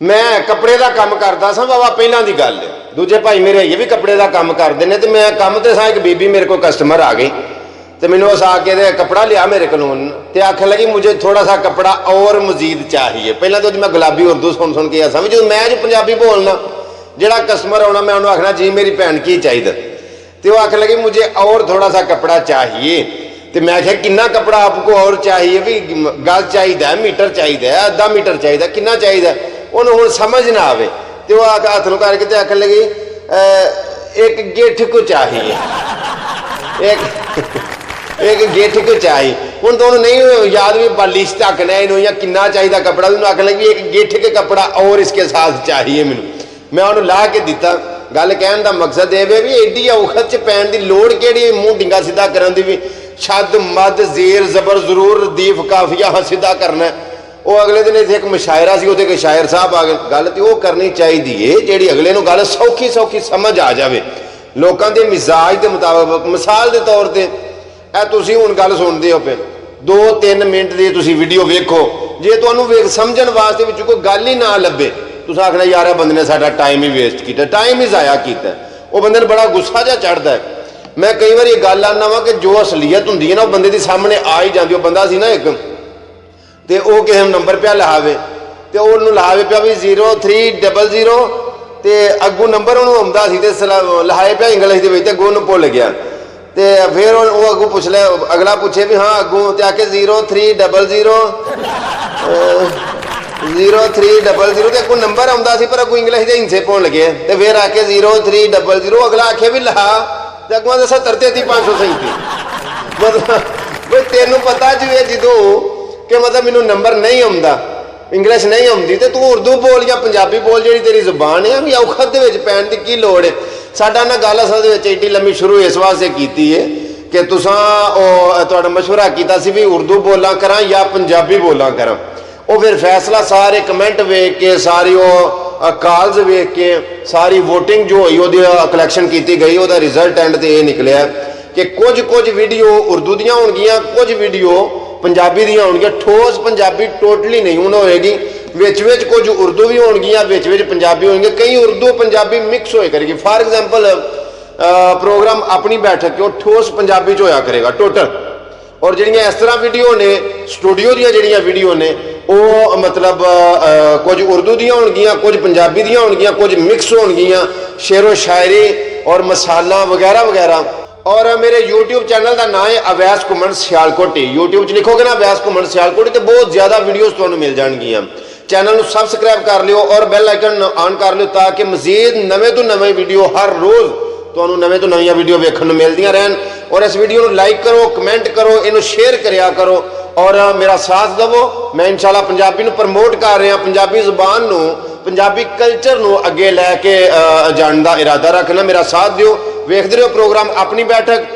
मैं कपड़े का काम करता सा बाबा पहलों की गल है। दूजे भाई मेरे ये भी कपड़े का काम करते हैं। तो मैं काम तो सा एक बीबी मेरे को कस्टमर आ गई तो मैंने उस आके कपड़ा लिया मेरे को तो आखिर लगी मुझे थोड़ा सा कपड़ा और मजीद चाहिए। पहले तो मैं गुलाबी उर्दू सुन के समझ जो मैं जो पंजाबी बोलना जोड़ा कस्टमर आना मैं उन्होंने आखना जी मेरी भैन की चाहिए तो वो आखिर लगी मुझे और थोड़ा सा कपड़ा चाहिए। तो मैं आख्या कितना कपड़ा आपको और चाहिए भी गज चाहिए मीटर चाहिए अद्धा मीटर चाहिए कितना चाहिए उन्होंने हूँ समझ ना आए तो वह हाथ में करके आखिर लगी एक गिठ को चाहिए एक गिठ को चाहिए। हूँ तो नहीं याद भी बालिश ढकना इनू या कितना चाहिए कपड़ा उन्होंने आखिर लगी एक गिठ के कपड़ा और इसके साथ चाहिए मैनू। मैं उन्होंने ला के दिता। गल कहने का मकसद ये भी एडी औखत च पैन की लोड़ कि मूँह डिंगा सीधा करने की भी छद मद जेर जबर जरूर दीफ काफिया सीधा करना। वो अगले दिन इतने एक मुशायरा से उसे शायर साहब आ गए। गल तो वह करनी चाहिए जी अगले को गल सौखी सौखी समझ आ जाए लोगों के मिजाज के मुताबिक। मिसाल के तौर पर तुम हूँ गल सुनते हो पे 2-3 मिनट की तुम वीडियो वेखो जे तुम्हें समझण वास्ते कोई गल ही ना लभे तुम आखना यार बंदे ने साडा टाइम ही वेस्ट किया टाइम ही जाया किया। वो बंदे ने बड़ा गुस्सा जहा चढ़ता है। मैं कई बार ये गल आना वा कि जो असलीयत होंगी है ना बंदे के सामने आ ही जाती। बंदा सी ना एक तो वह किसी नंबर पे लिहावे तो उन्होंने लिहावे पिया भी 0300 तो अगू नंबर उन्होंने आता लिहाए पिया इंग्लिश के अगू उन्होंने भुल गया। तो फिर वो अगू पूछ लिया अगला पूछे भी हाँ अगू तो आके 0300 तो अगू नंबर आता पर अगू इंग्लिश के हिंसे पाउन लगे। तो फिर आके 0300 अगला आखे भी लिहा तो अगुआ 70 33 537 मतलब तेन पता जी जो कि मतलब मैनू नंबर नहीं आता इंग्लिश नहीं आती तो तू उर्दू बोल या पंजाबी बोल जी तेरी जुबान है भी औखत पैन की की लोड़ है। साडा ना गल असल एडी लम्बी शुरू इस वास्ते की है कि तुसा मशवरा किया भी उर्दू बोला करा या पंजाबी बोला करा। वो फिर फैसला सारे कमेंट वेख के सारी कॉल्स वेख के सारी वोटिंग जो हुई वो कलैक्शन की गई वो रिजल्ट एंड तो ये निकलिया कि कुछ वीडियो उर्दू दियाँ होणगियां कुछ वीडियो पंजाबी दियाँ होणगियां। ठोस पंजाबी टोटली नहीं हूँ होएगी विच कुछ उर्दू भी होणगियां विच पंजाबी होंगे कई उर्दू पंजाबी मिक्स होए करेगी। फॉर एग्जाम्पल प्रोग्राम अपनी बैठक के ठोस पंजाबी च होया करेगा टोटल। और जिहड़ियां इस तरह वीडियो ने स्टूडियो दियां जिहड़ियां वीडियो ने वो मतलब कुछ उर्दू दियां होणगियां कुछ पंजाबी दियां होणगियां कुछ मिक्स होणगियां शेरो शायरी और मसाला वगैरह वगैरह। और मेरे YouTube चैनल का नाम है अवैस घुमन सियालकोटी। YouTube लिखोगे ना अवैस घुमन सियालकोटी तो बहुत ज़्यादा वीडियोस तुहानूं मिल जाएंगियां। चैनल को सबसक्राइब कर लियो और बैल आइकन ऑन कर लियो ताकि मजीद नवे तो नवे वीडियो हर रोज़ तुहानूं नवे तो नवी वीडियो वेखण नूं मिलदियां रहन। और इस वीडियो को लाइक करो कमेंट करो इनू शेयर करिया करो और मेरा साथ दवो। मैं इंशाल्लाह पंजाबी नूं प्रमोट कर रहा पंजाबी जुबान नूं पंजाबी कल्चर नूं अगे लैके जाण दा इरादा रखना। मेरा साथ दिओ वेखदे रहो प्रोग्राम अपनी बैठक।